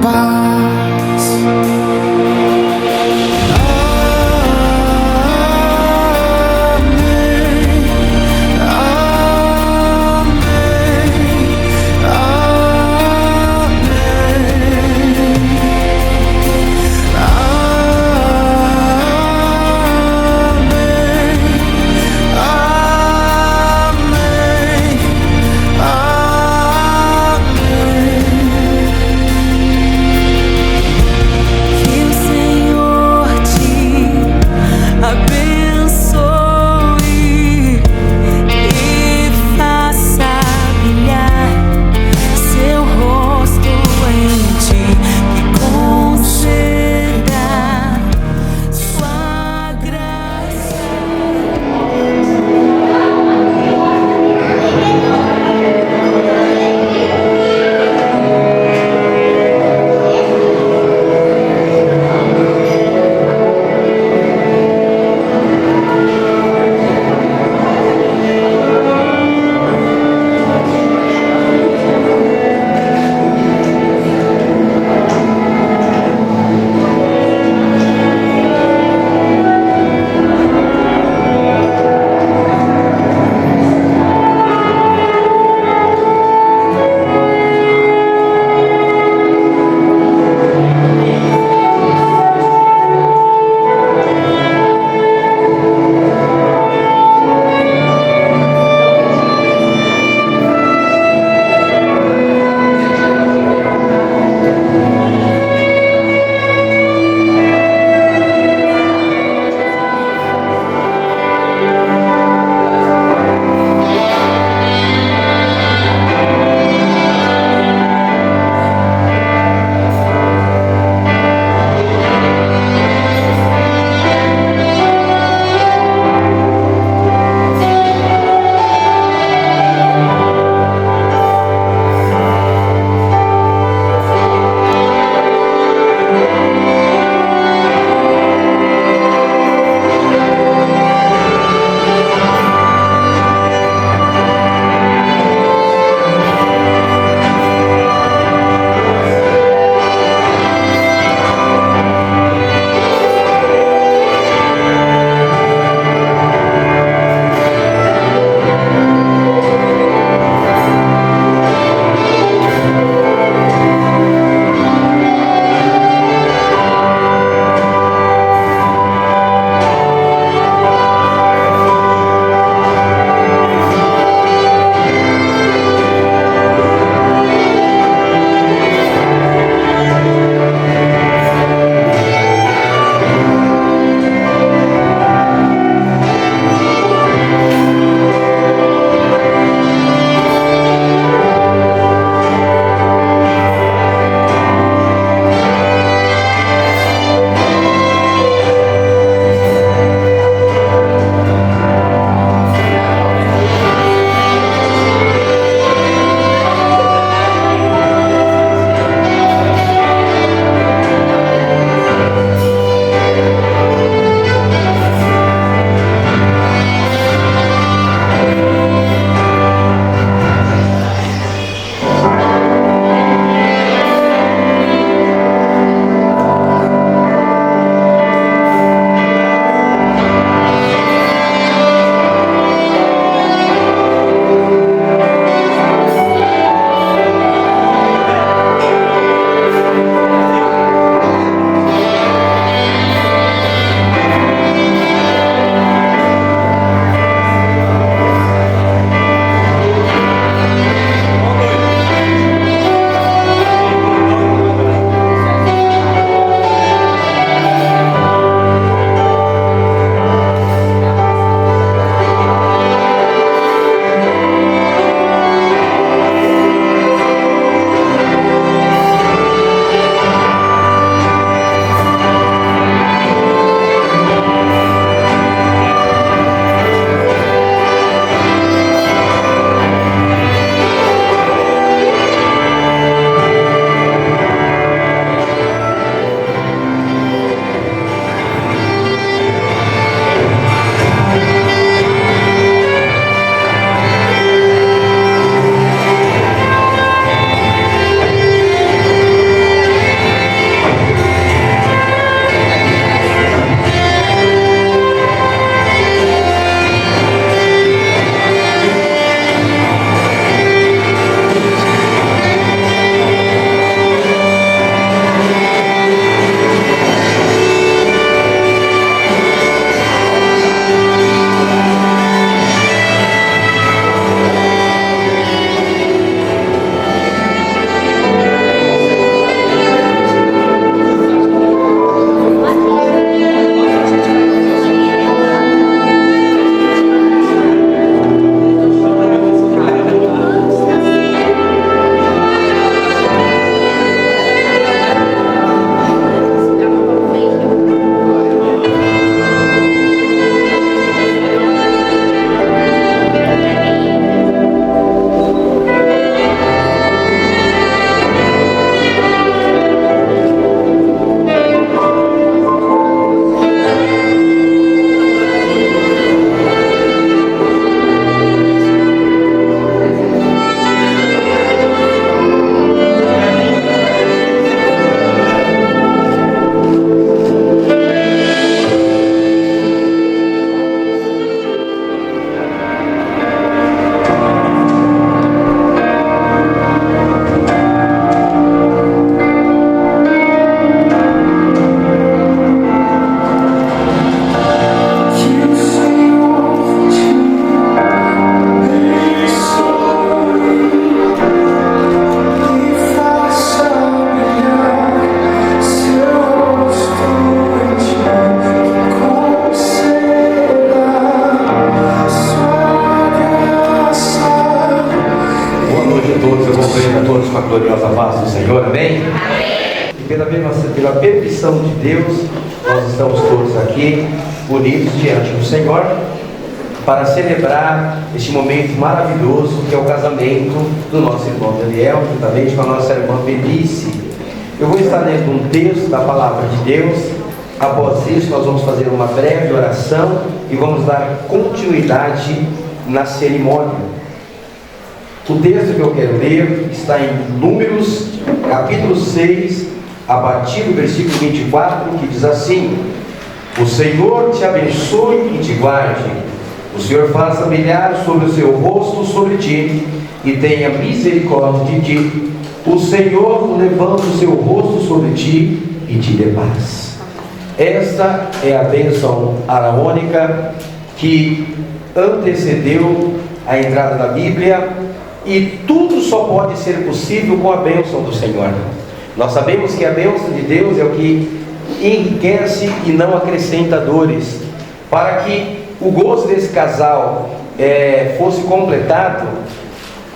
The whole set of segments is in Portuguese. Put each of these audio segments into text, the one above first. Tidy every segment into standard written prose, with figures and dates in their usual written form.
paz. Amém. E pela permissão de Deus, nós estamos todos aqui, unidos diante do Senhor, para celebrar este momento maravilhoso que é o casamento do nosso irmão Daniel, juntamente com a nossa irmã Belice. Eu vou estar lendo um texto da palavra de Deus. Após isso, nós vamos fazer uma breve oração e vamos dar continuidade na cerimônia. O texto que eu quero ler está em Números, capítulo 6, a partir do versículo 24, que diz assim: O Senhor te abençoe e te guarde. O Senhor faça brilhar sobre o seu rosto sobre ti e tenha misericórdia de ti. O Senhor levanta o seu rosto sobre ti e te dê paz. Esta é a bênção araônica que antecedeu a entrada da Bíblia, e tudo só pode ser possível com a bênção do Senhor. Nós sabemos que a bênção de Deus é o que enriquece e não acrescenta dores. Para que o gozo desse casal fosse completado,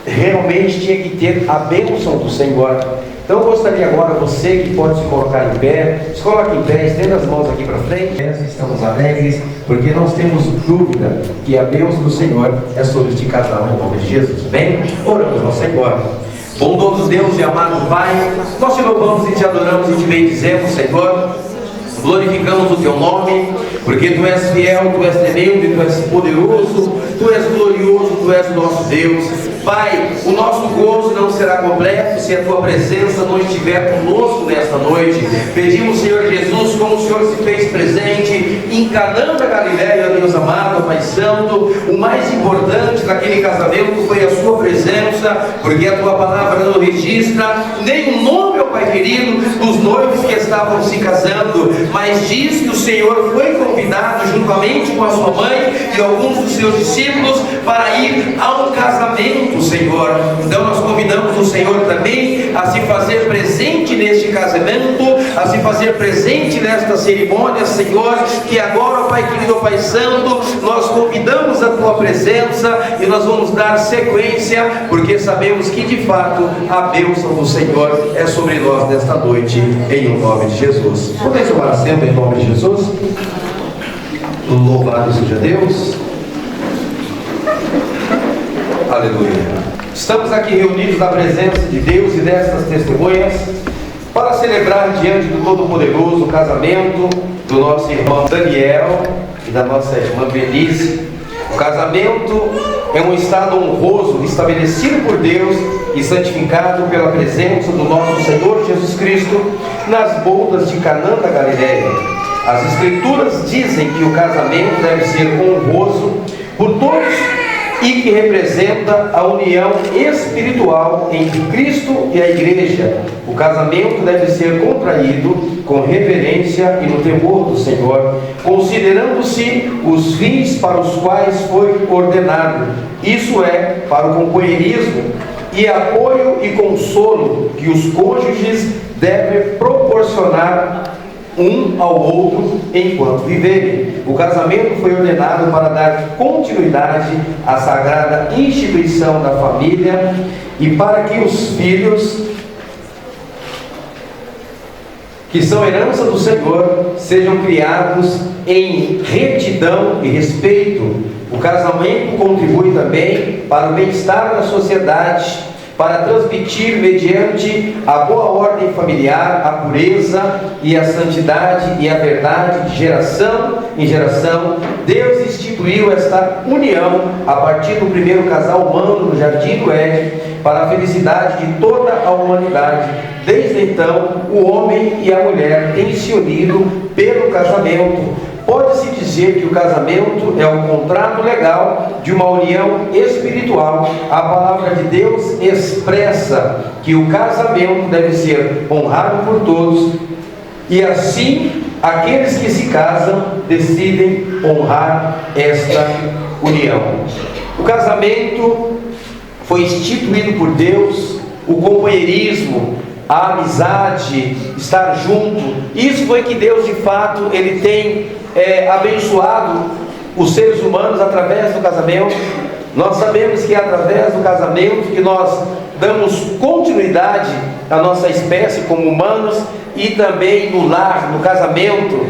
realmente tinha que ter a bênção do Senhor. Então eu gostaria agora, você que pode se colocar em pé, se coloque em pé, estenda as mãos aqui para frente. Estamos alegres, porque nós temos dúvida que a bênção do Senhor é sobre este casal, em nome de Jesus. Bem, oramos ao Senhor. Bondoso Deus e amado Pai, nós te louvamos e te adoramos e te bendizemos, Senhor. Glorificamos o teu nome, porque tu és fiel, tu és tremendo, tu és poderoso, tu és glorioso, tu és o nosso Deus. Pai, o nosso gozo não será completo se a tua presença não estiver conosco nesta noite. Pedimos, Senhor Jesus, como o Senhor se fez presente em Caná da Galileia, Deus amado, Pai Santo, o mais importante daquele casamento foi a sua presença, porque a tua palavra não registra nem o nome, ó Pai querido, dos noivos que estavam se casando, mas diz que o Senhor foi convidado juntamente com a sua mãe e alguns dos seus discípulos para ir a um casamento, Senhor. Então nós convidamos o Senhor também a se fazer presente neste casamento, a se fazer presente nesta cerimônia, Senhor, que agora, Pai querido, Pai Santo, nós convidamos a tua presença e nós vamos dar sequência, porque sabemos que de fato a bênção do Senhor é sobre nós nesta noite, em nome de Jesus. Podemos tomar assento em nome de Jesus? Louvado seja Deus. Aleluia. Estamos aqui reunidos na presença de Deus e destas testemunhas para celebrar diante do Todo-Poderoso o casamento do nosso irmão Daniel e da nossa irmã Belice. O casamento é um estado honroso estabelecido por Deus e santificado pela presença do nosso Senhor Jesus Cristo nas bodas de Caná da Galileia. As Escrituras dizem que o casamento deve ser honroso por todos e que representa a união espiritual entre Cristo e a Igreja. O casamento deve ser contraído com reverência e no temor do Senhor, considerando-se os fins para os quais foi ordenado, isso é, para o companheirismo e apoio e consolo que os cônjuges devem proporcionar um ao outro enquanto viverem. O casamento foi ordenado para dar continuidade à sagrada instituição da família e para que os filhos, que são herança do Senhor, sejam criados em retidão e respeito. O casamento contribui também para o bem-estar da sociedade, para transmitir, mediante a boa ordem familiar, a pureza e a santidade e a verdade de geração em geração. Deus instituiu esta união a partir do primeiro casal humano no Jardim do Éden, para a felicidade de toda a humanidade. Desde então, o homem e a mulher têm se unido pelo casamento. Pode-se dizer que o casamento é um contrato legal de uma união espiritual. A palavra de Deus expressa que o casamento deve ser honrado por todos, e assim aqueles que se casam decidem honrar esta união. O casamento foi instituído por Deus, o companheirismo, a amizade, estar junto. Isso foi que Deus de fato ele tem abençoado os seres humanos através do casamento. Nós sabemos que é através do casamento que nós damos continuidade a nossa espécie como humanos, e também no lar, no casamento,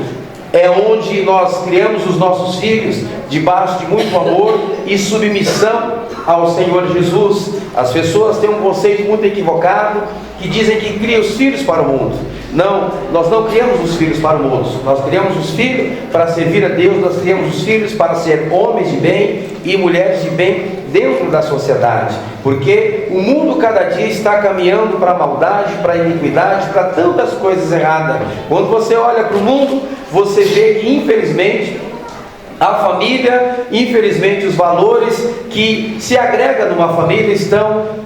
é onde nós criamos os nossos filhos debaixo de muito amor e submissão ao Senhor Jesus. As pessoas têm um conceito muito equivocado, que dizem que cria os filhos para o mundo. Não, nós não criamos os filhos para o mundo, nós criamos os filhos para servir a Deus, nós criamos os filhos para ser homens de bem e mulheres de bem dentro da sociedade, porque o mundo cada dia está caminhando para a maldade, para a iniquidade, para tantas coisas erradas. Quando você olha para o mundo, você vê que infelizmente a família, infelizmente os valores que se agregam numa família estão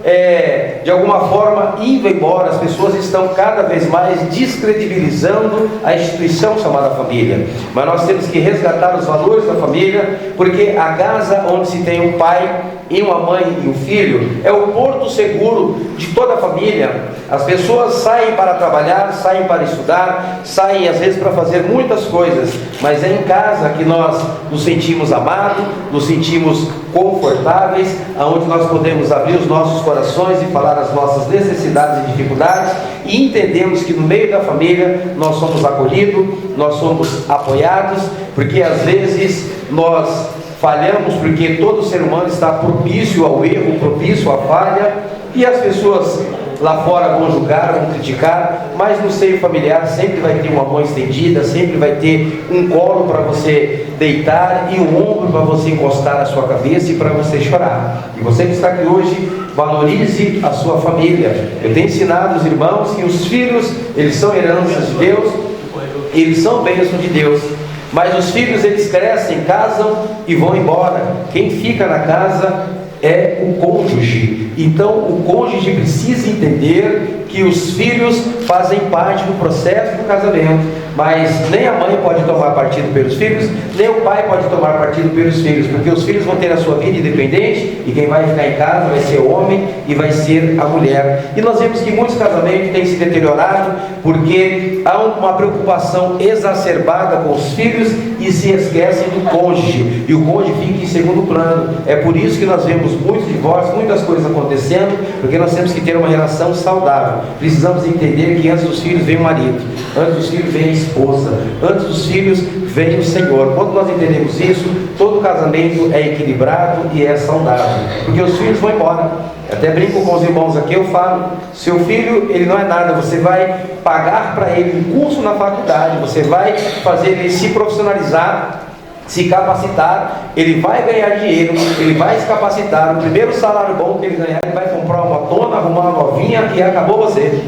de alguma forma indo embora. As pessoas estão cada vez mais descredibilizando a instituição chamada família. Mas nós temos que resgatar os valores da família, porque a casa onde se tem um pai e uma mãe e um filho é o porto seguro de toda a família. As pessoas saem para trabalhar, saem para estudar, saem às vezes para fazer muitas coisas, mas é em casa que nós nos sentimos amados, nos sentimos confortáveis, aonde nós podemos abrir os nossos corações e falar as nossas necessidades e dificuldades, e entendemos que no meio da família nós somos acolhidos, nós somos apoiados, porque às vezes nós falhamos, porque todo ser humano está propício ao erro, propício à falha, e as pessoas lá fora vão julgar, vão criticar, mas no seio familiar sempre vai ter uma mão estendida, sempre vai ter um colo para você deitar e um ombro para você encostar na sua cabeça e para você chorar. E você que está aqui hoje, valorize a sua família. Eu tenho ensinado os irmãos que os filhos, eles são heranças de Deus, eles são bênção de Deus. Mas os filhos, eles crescem, casam e vão embora. Quem fica na casa é o cônjuge. Então o cônjuge precisa entender que os filhos fazem parte do processo do casamento, mas nem a mãe pode tomar partido pelos filhos, nem o pai pode tomar partido pelos filhos, porque os filhos vão ter a sua vida independente, e quem vai ficar em casa vai ser o homem e vai ser a mulher. E nós vemos que muitos casamentos têm se deteriorado porque há uma preocupação exacerbada com os filhos e se esquecem do cônjuge, e o cônjuge fica em segundo plano. É por isso que nós vemos muitos divórcios, muitas coisas acontecendo, porque nós temos que ter uma relação saudável. Precisamos entender que antes dos filhos vem o marido, antes dos filhos vem a esposa, antes dos filhos vem o Senhor. Quando nós entendemos isso, todo casamento é equilibrado e é saudável, porque os filhos vão embora. Eu até brinco com os irmãos aqui, eu falo, seu filho, ele não é nada, você vai pagar para ele um curso na faculdade, você vai fazer ele se profissionalizar, se capacitar, ele vai ganhar dinheiro, ele vai se capacitar, o primeiro salário bom que ele ganhar, ele vai comprar uma dona, arrumar uma novinha e acabou você.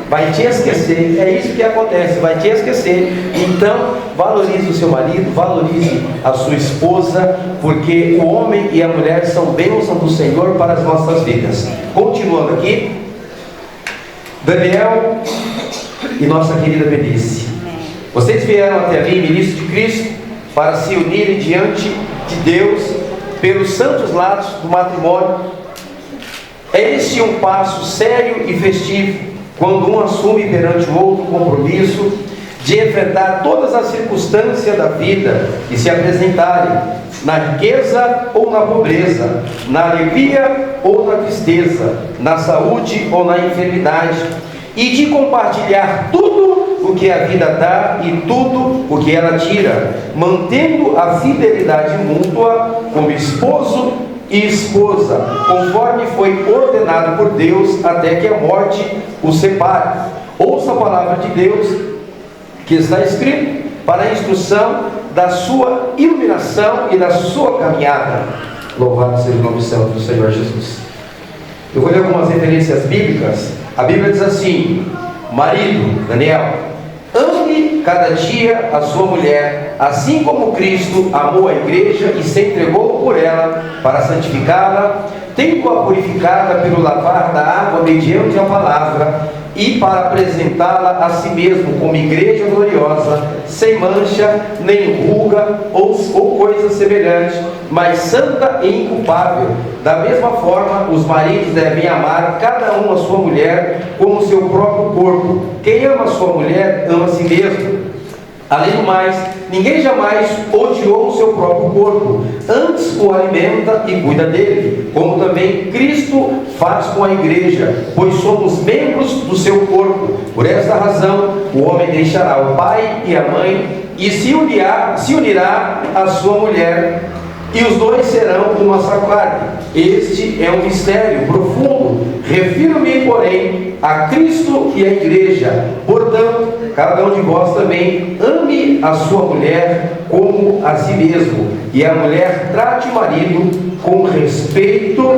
Vai te esquecer, é isso que acontece, vai te esquecer. Então, valorize o seu marido, valorize a sua esposa, porque o homem e a mulher são bênçãos do Senhor para as nossas vidas. Continuando aqui, Daniel e nossa querida Benice, vocês vieram até mim, ministro de Cristo, para se unirem diante de Deus pelos santos lados do matrimônio. É este um passo sério e festivo, quando um assume perante o outro o compromisso de enfrentar todas as circunstâncias da vida que se apresentarem, na riqueza ou na pobreza, na alegria ou na tristeza, na saúde ou na enfermidade, e de compartilhar tudo o que a vida dá e tudo o que ela tira, mantendo a fidelidade mútua como esposo e esposa, conforme foi ordenado por Deus, até que a morte os separe. Ouça a palavra de Deus que está escrito para a instrução da sua iluminação e da sua caminhada. Louvado seja o nome santo do Senhor Jesus. Eu vou ler algumas referências bíblicas. A Bíblia diz assim: marido, Daniel, ame cada dia a sua mulher, assim como Cristo amou a igreja e se entregou por ela para santificá-la, tendo-a purificada pelo lavar da água mediante a palavra, e para apresentá-la a si mesmo como igreja gloriosa, sem mancha, nem ruga ou coisa semelhante, mas santa e inculpável. Da mesma forma, os maridos devem amar cada um a sua mulher como seu próprio corpo. Quem ama a sua mulher, ama a si mesmo. Além do mais, ninguém jamais odiou o seu próprio corpo, antes o alimenta e cuida dele, como também Cristo faz com a igreja, pois somos membros do seu corpo. Por esta razão, o homem deixará o pai e a mãe e se unirá à sua mulher, e os dois serão uma só carne. Este é um mistério profundo. Refiro-me, porém, a Cristo e à igreja. Portanto, cada um de vós também ame a sua mulher como a si mesmo, e a mulher trate o marido com respeito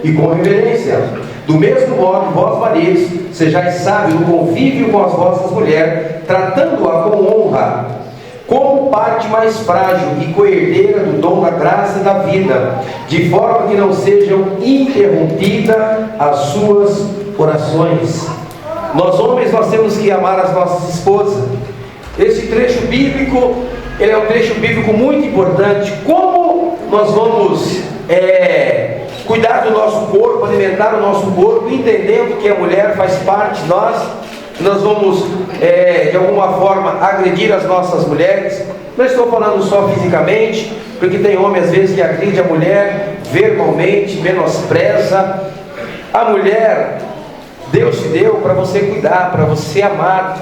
e com reverência. Do mesmo modo, vós maridos, sejais sábios no convívio com as vossas mulheres, tratando-a com honra, como parte mais frágil e coerdeira do dom da graça e da vida, de forma que não sejam interrompidas as suas orações. Nós homens, nós temos que amar as nossas esposas. Esse trecho bíblico, ele é um trecho bíblico muito importante. Como nós vamos cuidar do nosso corpo, alimentar o nosso corpo, entendendo que a mulher faz parte de nós. Nós vamos, de alguma forma, agredir as nossas mulheres. Não estou falando só fisicamente, porque tem homem às vezes que agride a mulher verbalmente, menospreza. A mulher, Deus te deu para você cuidar, para você amar.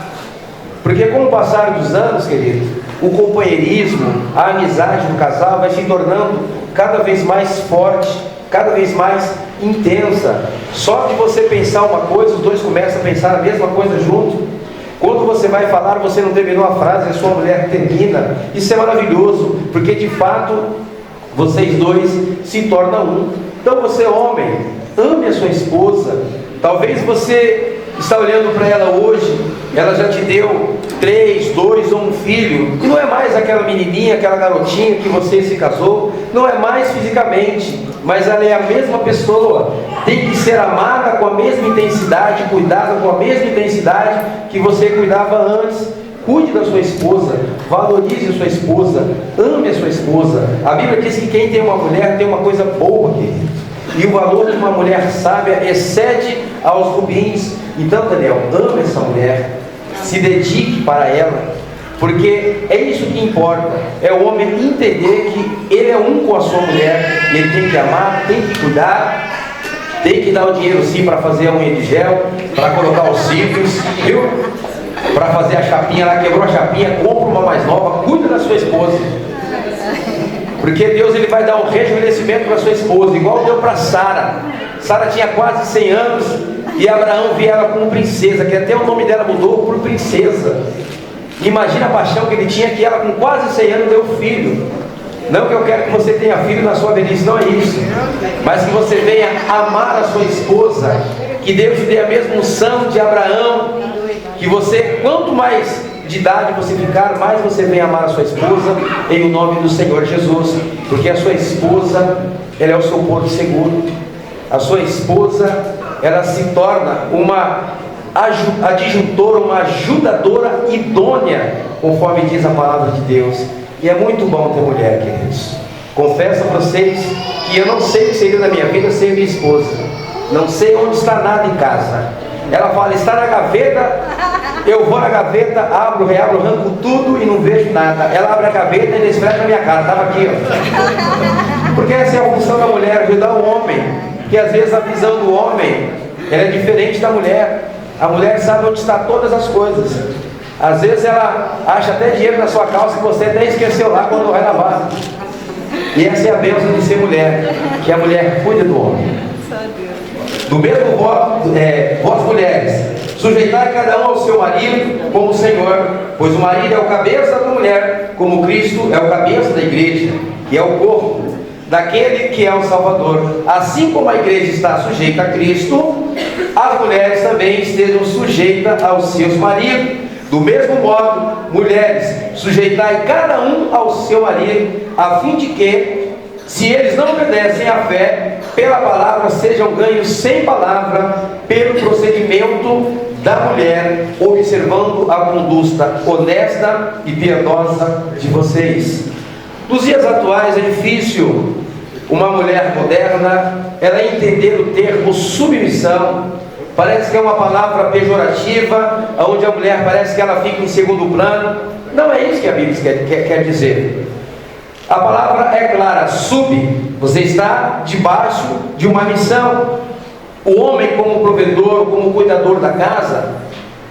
Porque com o passar dos anos, querido, o companheirismo, a amizade do casal vai se tornando cada vez mais forte, cada vez mais intensa. Só de você pensar uma coisa, os dois começam a pensar a mesma coisa junto. Quando você vai falar, você não terminou a frase, a sua mulher termina. Isso é maravilhoso, porque de fato vocês dois se tornam um. Então você, homem, ame a sua esposa. Talvez você está olhando para ela hoje, ela já te deu 3, 2 ou um filho, e não é mais aquela menininha, aquela garotinha que você se casou, não é mais fisicamente, mas ela é a mesma pessoa. Tem que ser amada com a mesma intensidade, cuidada com a mesma intensidade que você cuidava antes. Cuide da sua esposa, valorize a sua esposa, ame a sua esposa. A Bíblia diz que quem tem uma mulher tem uma coisa boa, querido. E o valor de uma mulher sábia excede aos rubins. Então, Daniel, ame essa mulher, se dedique para ela, porque é isso que importa. É o homem entender que ele é um com a sua mulher, e ele tem que amar, tem que cuidar, tem que dar o dinheiro sim para fazer a unha de gel, para colocar os cílios, viu? Para fazer a chapinha, ela quebrou a chapinha, compra uma mais nova, cuida da sua esposa. Porque Deus, ele vai dar um rejuvenescimento para sua esposa, igual deu para Sara. Sara tinha quase 100 anos e Abraão via ela como princesa, que até o nome dela mudou por princesa. Imagina a paixão que ele tinha, que ela com quase 100 anos deu filho. Não que eu quero que você tenha filho na sua velhice, não é isso, mas que você venha amar a sua esposa, que Deus te dê a mesma unção de Abraão, que você, quanto mais de idade você ficar, mais você vem amar a sua esposa, em o nome do Senhor Jesus, porque a sua esposa, ela é o seu porto seguro. A sua esposa, ela se torna uma adjuntora, uma ajudadora idônea, conforme diz a palavra de Deus. E é muito bom ter mulher, queridos. Confesso a vocês que eu não sei o que seria da minha vida sem minha esposa. Não sei onde está nada em casa. Ela fala, está na gaveta, eu vou na gaveta, abro, reabro, arranco tudo e não vejo nada. Ela abre a gaveta e ainda esfrega na minha cara, estava aqui, ó. Porque essa é a função da mulher, ajudar o homem. Que às vezes a visão do homem, ela é diferente da mulher. A mulher sabe onde está todas as coisas. Às vezes ela acha até dinheiro na sua calça que você até esqueceu lá quando vai lavar. E essa é a bênção de ser mulher, que a mulher cuida do homem. Do mesmo modo, vós mulheres, sujeitai cada um ao seu marido como o Senhor, pois o marido é o cabeça da mulher, como Cristo é o cabeça da igreja, que é o corpo daquele que é o Salvador. Assim como a igreja está sujeita a Cristo, as mulheres também estejam sujeitas aos seus maridos. Do mesmo modo, mulheres, sujeitai cada um ao seu marido, a fim de que, se eles não obedecem à fé, pela palavra sejam ganhos sem palavra, pelo procedimento da mulher, observando a conduta honesta e piedosa de vocês. Nos dias atuais é difícil uma mulher moderna ela entender o termo submissão, parece que é uma palavra pejorativa, onde a mulher parece que ela fica em segundo plano. Não é isso que a Bíblia quer dizer. A palavra é clara: sub, você está debaixo de uma missão. O homem, como provedor, como cuidador da casa,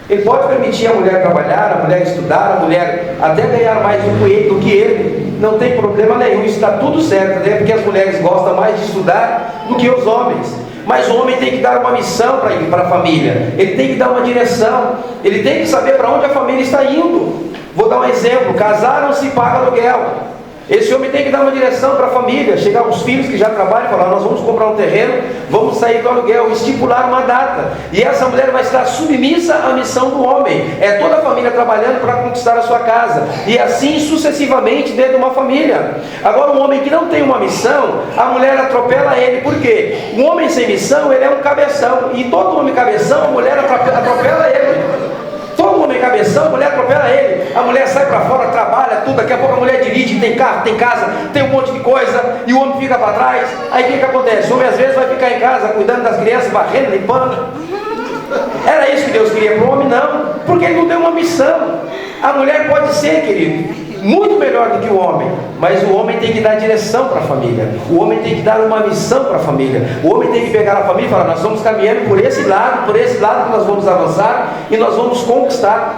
ele pode permitir a mulher trabalhar, a mulher estudar, a mulher até ganhar mais do que ele. Não tem problema nenhum, está tudo certo, né? Porque as mulheres gostam mais de estudar do que os homens. Mas o homem tem que dar uma missão para a família, ele tem que dar uma direção, ele tem que saber para onde a família está indo. Vou dar um exemplo: casaram-se e pagam aluguel. Esse homem tem que dar uma direção para a família, chegar os filhos que já trabalham e falar: nós vamos comprar um terreno, vamos sair do aluguel, estipular uma data. E essa mulher vai estar submissa à missão do homem. É toda a família trabalhando para conquistar a sua casa. E assim sucessivamente dentro de uma família. Agora, um homem que não tem uma missão, a mulher atropela ele. Por quê? Um homem sem missão, ele é um cabeção. E todo homem cabeção, a mulher atropela ele. Todo homem cabeção, a mulher atropela ele. A mulher sai para fora, trabalha tudo. Daqui a pouco a mulher dirige, tem carro, tem casa, tem um monte de coisa. E o homem fica para trás. Aí o que acontece? O homem às vezes vai ficar em casa cuidando das crianças, varrendo, limpando. Era isso que Deus queria para o homem? Não. Porque ele não deu uma missão. A mulher pode ser, querido, muito melhor do que o homem, mas o homem tem que dar direção para a família. O homem tem que dar uma missão para a família. O homem tem que pegar a família e falar: nós estamos caminhando por esse lado que nós vamos avançar e nós vamos conquistar.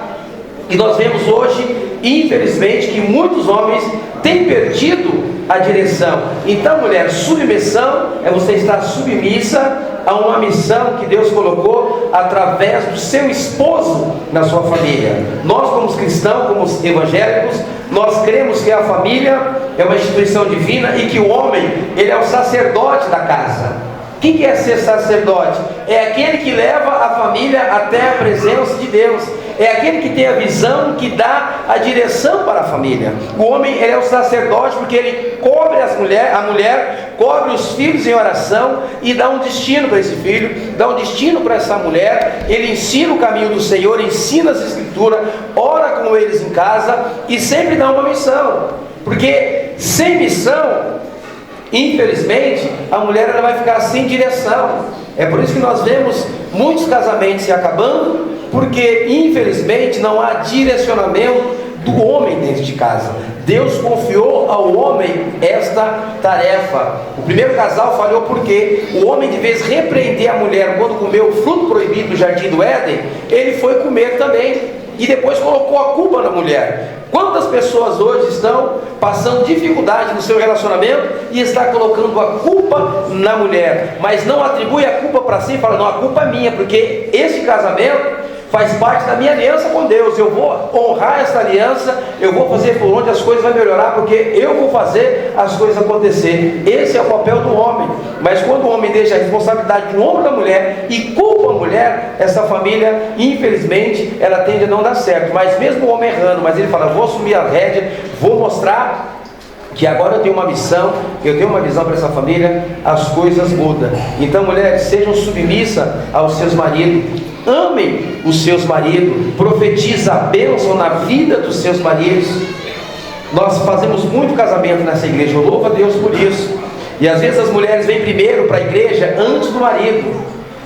E nós vemos hoje, infelizmente, que muitos homens têm perdido a direção. Então, mulher, submissão é você estar submissa a uma missão que Deus colocou através do seu esposo na sua família. Nós, como cristãos, como evangélicos, nós cremos que a família é uma instituição divina e que o homem, ele é o sacerdote da casa. Quem que é ser sacerdote? É aquele que leva a família até a presença de Deus. É aquele que tem a visão, que dá a direção para a família. O homem, ele é o sacerdote porque ele cobre a mulher cobre os filhos em oração e dá um destino para esse filho, dá um destino para essa mulher. Ele ensina o caminho do Senhor, ensina as escrituras, ora com eles em casa e sempre dá uma missão. Porque sem missão, infelizmente, a mulher ela vai ficar sem direção. É por isso que nós vemos muitos casamentos se acabando, porque infelizmente não há direcionamento do homem dentro de casa. Deus confiou ao homem esta tarefa. O primeiro casal falhou porque o homem, de vez repreender a mulher quando comeu o fruto proibido do jardim do Éden, ele foi comer também e depois colocou a culpa na mulher. Quantas pessoas hoje estão passando dificuldade no seu relacionamento e está colocando a culpa na mulher, mas não atribui a culpa para si e fala: não, a culpa é minha, porque esse casamento faz parte da minha aliança com Deus. Eu vou honrar essa aliança, eu vou fazer por onde as coisas vão melhorar, porque eu vou fazer as coisas acontecer. Esse é o papel do homem. Mas quando o homem deixa a responsabilidade no ombro da mulher e culpa a mulher, essa família, infelizmente, ela tende a não dar certo. Mas mesmo o homem errando, mas ele fala: vou assumir a rédea, vou mostrar que agora eu tenho uma missão, eu tenho uma visão para essa família, as coisas mudam. Então, mulheres, sejam submissas aos seus maridos, amem os seus maridos, profetiza a bênção na vida dos seus maridos. Nós fazemos muito casamento nessa igreja, eu louvo a Deus por isso. E às vezes as mulheres vêm primeiro para a igreja antes do marido.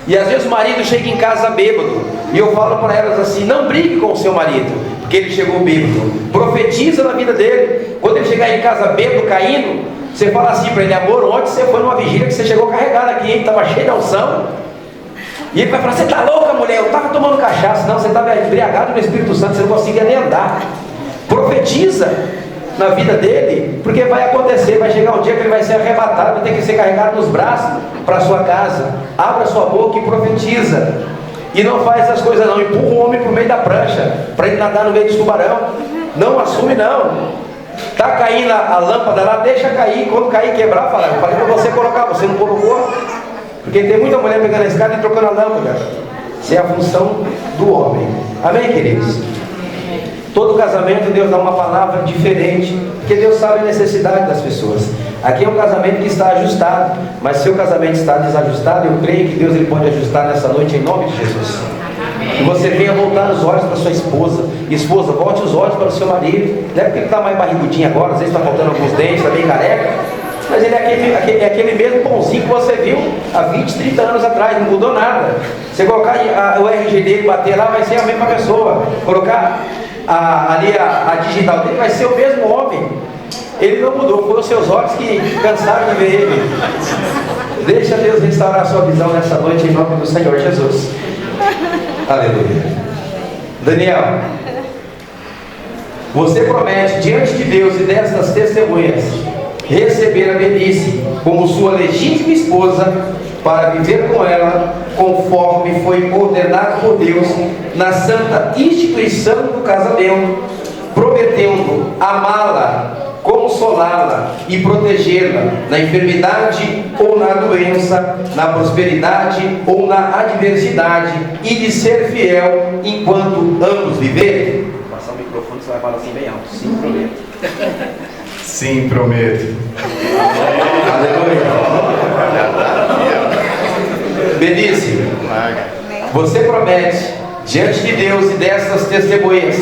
E às vezes o marido chega em casa bêbado, e eu falo para elas assim: não brigue com o seu marido, porque ele chegou bêbado. Profetiza na vida dele. Quando ele chegar em casa bêbado, caindo, você fala assim para ele: amor, ontem você foi numa vigília que você chegou carregado aqui, hein? Estava cheio de unção. E ele vai falar: você está louca, mulher? Eu estava tomando cachaça. Não, você estava embriagado no Espírito Santo, você não conseguia nem andar. Profetiza na vida dele, porque vai acontecer, vai chegar um dia que ele vai ser arrebatado, vai ter que ser carregado nos braços para a sua casa. Abra sua boca e profetiza. E não faz essas coisas não, empurra o homem para o meio da prancha, para ele nadar no meio dos tubarão. Não assume não. Está caindo a lâmpada lá, deixa cair. Quando cair, quebrar, fala: eu falei para você colocar, você não colocou. Porque tem muita mulher pegando a escada e trocando a lâmpada. Isso é a função do homem. Amém, queridos? Todo casamento Deus dá uma palavra diferente, porque Deus sabe a necessidade das pessoas. Aqui é um casamento que está ajustado, mas se o casamento está desajustado, eu creio que Deus ele pode ajustar nessa noite em nome de Jesus. Que você venha voltar os olhos para sua esposa. Esposa, volte os olhos para o seu marido. Não é porque ele está mais barrigudinho agora, às vezes está faltando alguns dentes, está bem careca. Mas ele é aquele mesmo pãozinho que você viu há 20, 30 anos atrás, não mudou nada. Você colocar o RG dele, bater lá, vai ser a mesma pessoa. Colocar ali a digital dele, vai ser o mesmo homem. Ele não mudou, foi os seus olhos que cansaram de ver ele. Deixa Deus restaurar a sua visão nessa noite em nome do Senhor Jesus. Aleluia. Daniel, você promete diante de Deus e destas testemunhas receber a Benícia como sua legítima esposa para viver com ela conforme foi ordenado por Deus na santa instituição do casamento, prometendo amá-la, consolá-la e protegê-la na enfermidade ou na doença, na prosperidade ou na adversidade, e de ser fiel enquanto ambos viverem. Vou passar o microfone, você vai falar assim bem alto. Sim, prometo. Sim, prometo. Aleluia. Benícia, você promete diante de Deus e dessas testemunhas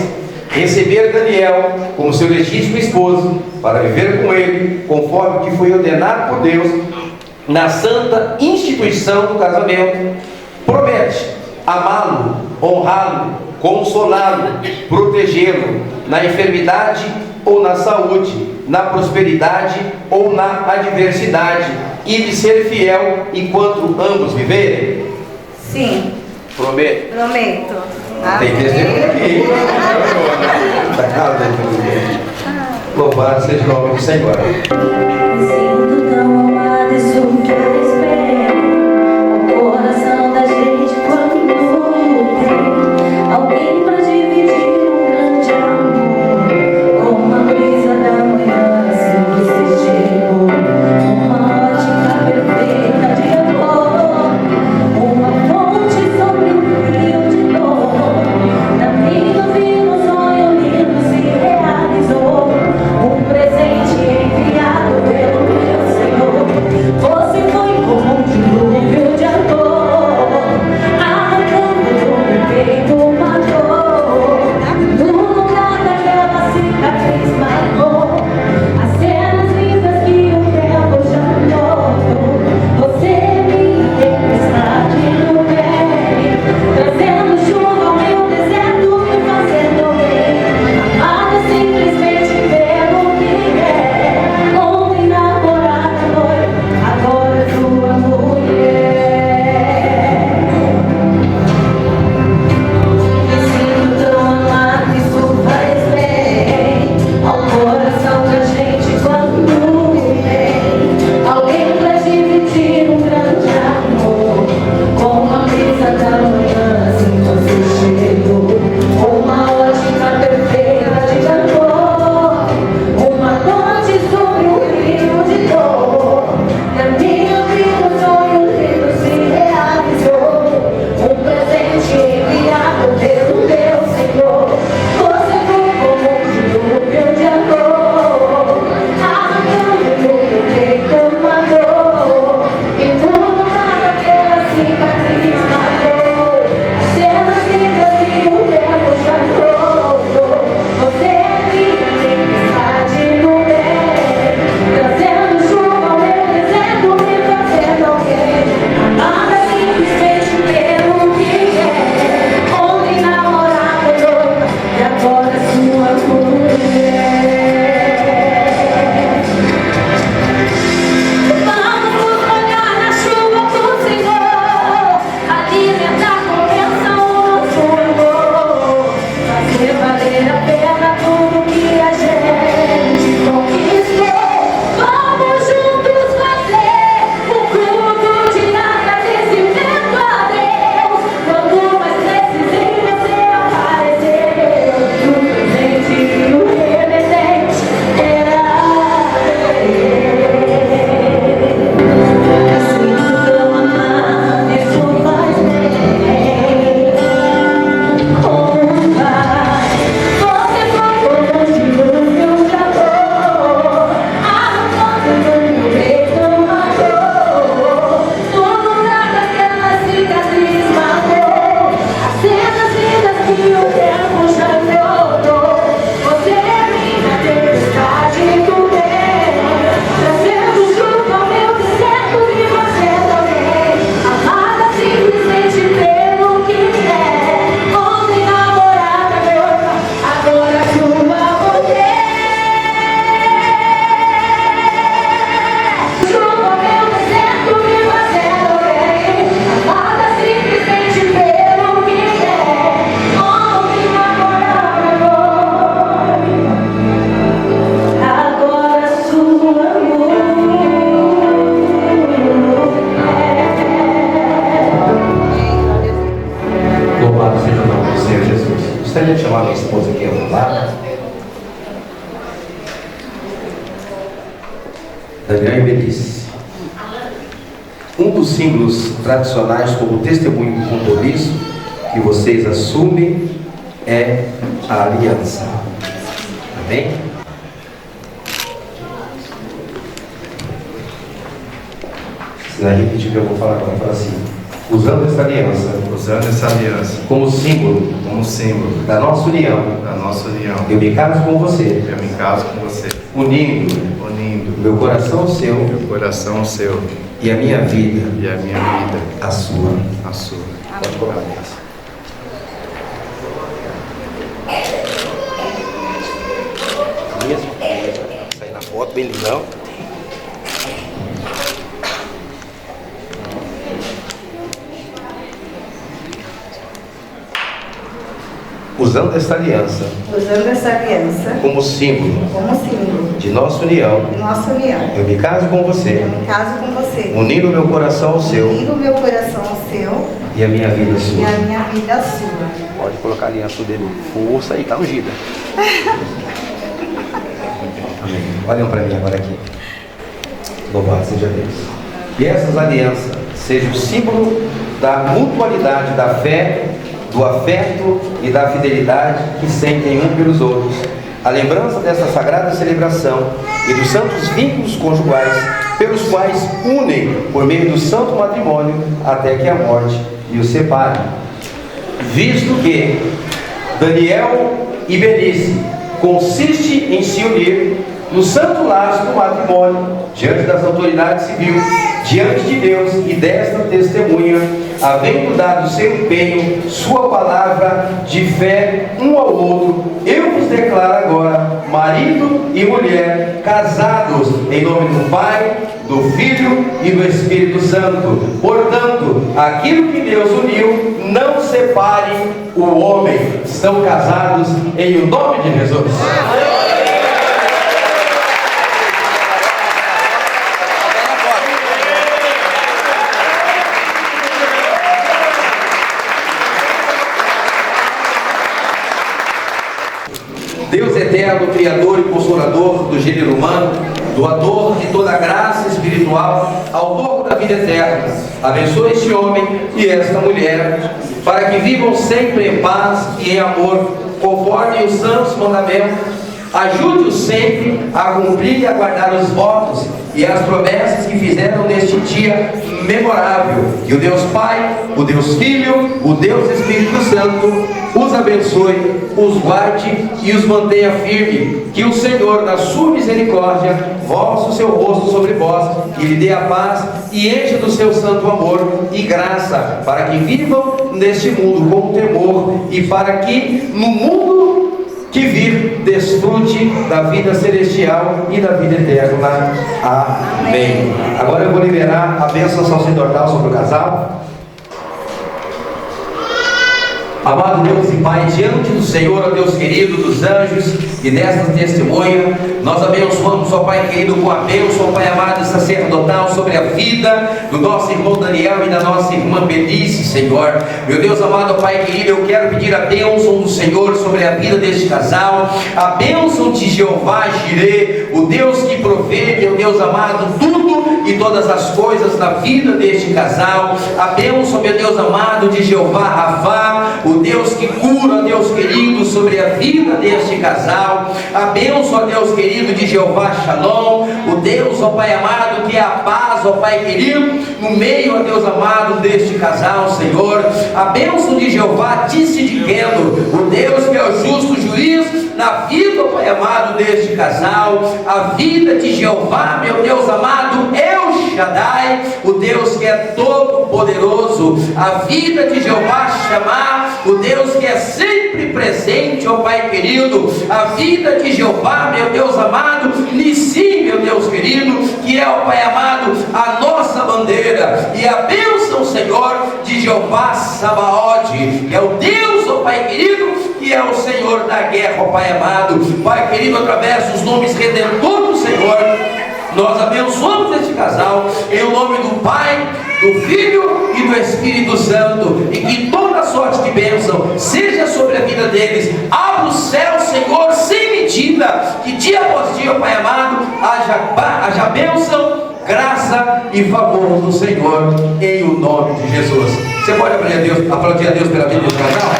receber Daniel como seu legítimo esposo para viver com ele conforme o que foi ordenado por Deus na santa instituição do casamento. Promete amá-lo, honrá-lo, consolá-lo, protegê-lo na enfermidade ou na saúde, na prosperidade ou na adversidade, e de ser fiel enquanto ambos viverem? Sim. Prometo. Prometo. Tem testemunho aqui. Louvado seja o nome do Senhor. Me sinto tão amada e supera o coração da gente quando tem alguém pra dividir um grande amor, com uma brisa da manhã simples e chegou, uma ótica perfeita de amor, uma fonte sobre um rio de dor. Na minha vida um sonho lindo se realizou, um presente enviado pelo meu Senhor. Você foi como um dilúvio de amor, arrancando do meu peito uma dor. No lugar daquela cicatriz marcou as cenas lindas que o tempo já notou. Você é minha tempestade no bem, trazendo chuva ao meu deserto, me fazendo bem. Amada simplesmente pelo que é, ontem namorada noiva, agora tua mulher. Me sinto tão amada, isso faz bem ao coração da gente quando tem alguém pra dividir um grande amor, com uma brisa da manhã assim você chegou, uma ótica perfeita de amor, uma noite sobre um rio de dor. Na minha vida um sonho lindo se realizou, um presente enviado pelo meu Senhor. Você foi como um dilúvio de amor, arrancando do meu peito uma dor, e no lugar daquela cicatriz marcou as cenas lindas que o tempo já notou. Você é minha tempestade no bem, trazendo chuva ao meu deserto, me fazendo alguém. Amada simplesmente pelo que é, ontem namorada noiva, e agora sua mulher. Vamos nos molhar na chuva do Senhor, alimentar com bênção o nosso amor, fazer valer a pena tudo que a gente conquistou. Vamos juntos fazer um culto de agradecimento a Deus, quando mais precisei você apareceu, o presente e o remetente era assim tão amado, isso faz bem. Como um pai, você foi como um dilúvio de amor, arrancando do meu peito uma dor. No lugar daquela cicatriz marcou as cenas lindas que o tempo já notou. Você é minha tempestade do bem, trazendo Gostaria de chamar minha esposa aqui ao meu lado. Daniel e Belice. Um dos símbolos tradicionais como testemunho do compromisso que vocês assumem é a aliança. Amém? Se não repetir o que eu vou falar agora, fala assim: usando essa aliança como símbolo da nossa união, eu me caso com você, unindo meu coração ao seu, e a minha vida a sua. Pode colocar a aliança. Sair na foto bem lindão. Usando esta aliança como símbolo de nossa união, eu me caso com você, unindo meu coração ao seu, e a minha vida a sua. Pode colocar a aliança dele, força e tá ungida. Amém. Olhem para mim agora aqui. Louvado seja Deus. Que essas alianças sejam o símbolo da mutualidade da fé, do afeto e da fidelidade que sentem um pelos outros. A lembrança dessa sagrada celebração e dos santos vínculos conjugais pelos quais unem por meio do santo matrimônio até que a morte os separe. Visto que Daniel e Belice consiste em se unir no santo laço do matrimônio diante das autoridades civis, diante de Deus e desta testemunha, havendo dado seu empenho, sua palavra de fé um ao outro, eu vos declaro agora, marido e mulher, casados em nome do Pai, do Filho e do Espírito Santo. Portanto, aquilo que Deus uniu, não separe o homem. Estão casados em o nome de Jesus. Deus eterno, Criador e Consolador do gênero humano, doador de toda a graça espiritual, autor da vida eterna, abençoe este homem e esta mulher, para que vivam sempre em paz e em amor, conforme os santos mandamentos. Ajude-os sempre a cumprir e a guardar os votos e as promessas que fizeram neste dia memorável. Que o Deus Pai, o Deus Filho, o Deus Espírito Santo os abençoe, os guarde e os mantenha firme. Que o Senhor, na sua misericórdia, volte o seu rosto sobre vós e lhe dê a paz e encha do seu santo amor e graça, para que vivam neste mundo com temor e para que no mundo que vir desfrute da vida celestial e da vida eterna. Amém. Agora eu vou liberar a bênção sacerdotal sobre o casal. Amado Deus e Pai, diante do Senhor, ó Deus querido, dos anjos e desta testemunha, nós abençoamos, ó Pai querido, com a bênção, ó Pai amado, sacerdotal sobre a vida do nosso irmão Daniel e da nossa irmã Belice, Senhor. Meu Deus amado, ó Pai querido, eu quero pedir a bênção do Senhor sobre a vida deste casal, a bênção de Jeová Jireh, o Deus que provê, meu Deus amado, tudo e todas as coisas na vida deste casal, a bênção, meu Deus amado, de Jeová Rafá, o Deus que cura, Deus querido, sobre a vida deste casal, a bênção, ó Deus querido, de Jeová Shalom, o Deus, ó Pai amado, que é a paz, ó Pai querido, no meio, ó Deus amado, deste casal, Senhor, a bênção de Jeová Tissidikendo, o Deus que é o justo juiz na vida, ó Pai amado, deste casal, a vida de Jeová, meu Deus amado, El Shaddai, o Deus que é todo poderoso, a vida de Jeová Shammah, o Deus que é sempre presente, ó Pai querido, a vida de Jeová, meu Deus amado, Nissim, meu Deus querido, que é, ó Pai amado, a nossa bandeira, e a bênção, Senhor, de Jeová Sabaote, que é o Deus, ó Pai querido, que é o Senhor da guerra, ó Pai amado, Pai querido, através dos nomes redentor do Senhor, nós abençoamos este casal, em nome do Pai, do Filho e do Espírito Santo, e que toda sorte de bênção seja sobre a vida vida deles. Abra o céu, Senhor, sem medida, que dia após dia, Pai amado, haja bênção, graça e favor do Senhor, em o nome de Jesus. Você pode aplaudir a Deus pela vida do casal?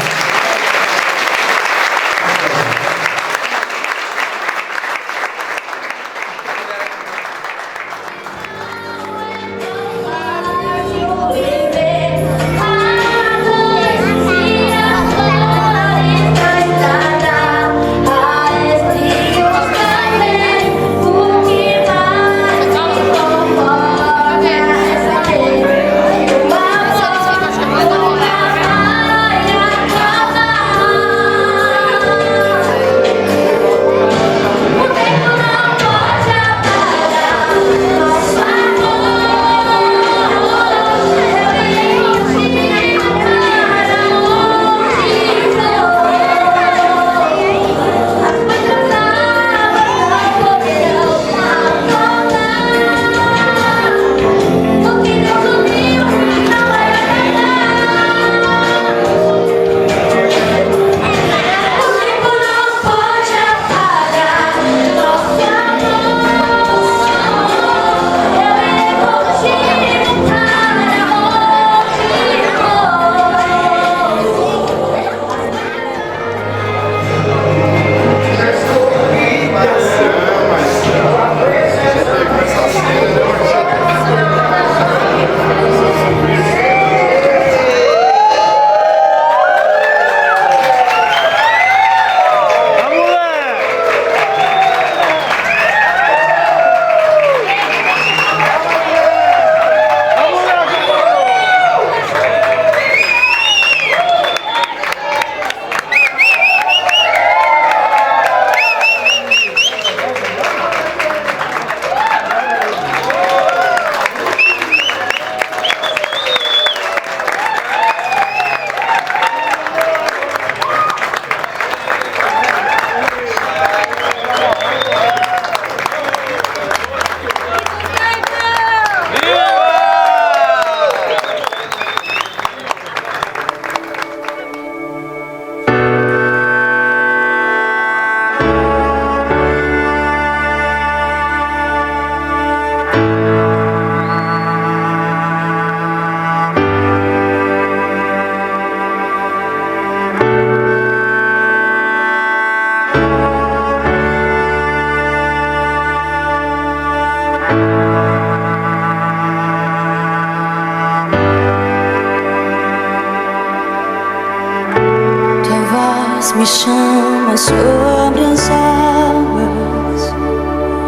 Me chama sobre as águas,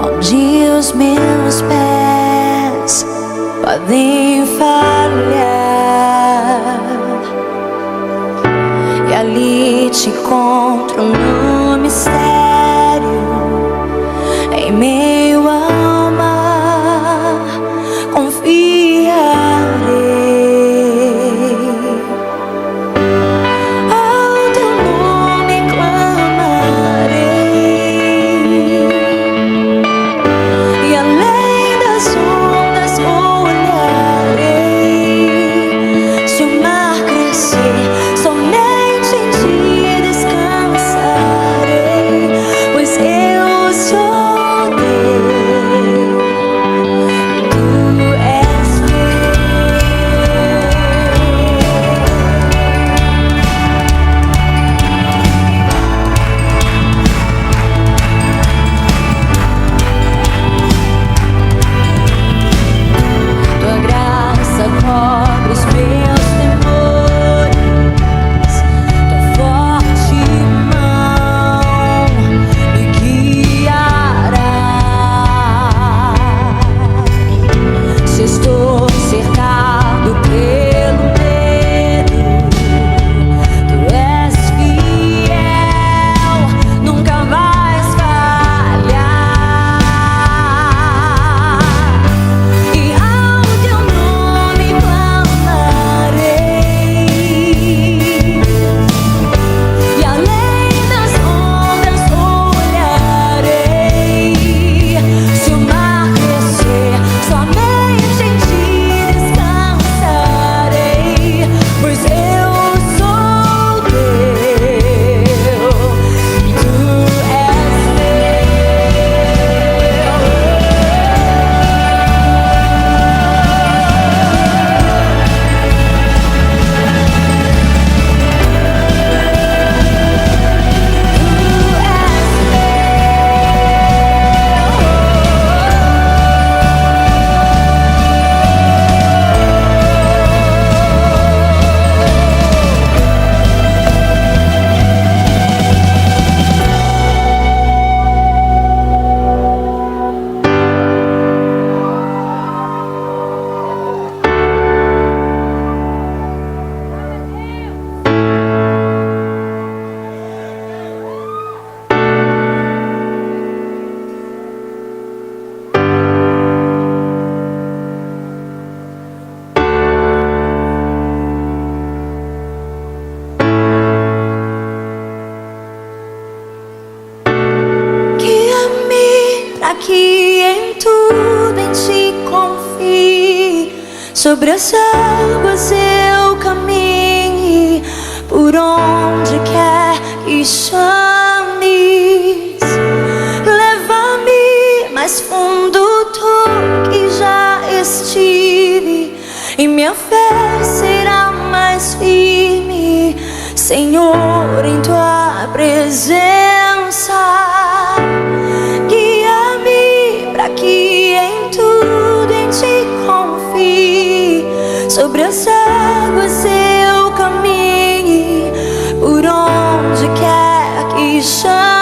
onde os meus pés podem falhar, e ali te encontro no mistério, em meio ao mar, confiarei. Somente em ti descansar. sobre as águas eu caminhe, por onde quer que chames. Leva-me mais fundo do que já estive, e minha fé será mais firme, Senhor, em tua presença. Guia-me para que em tudo em ti confie, sobre as águas eu caminhe, por onde quer que chame.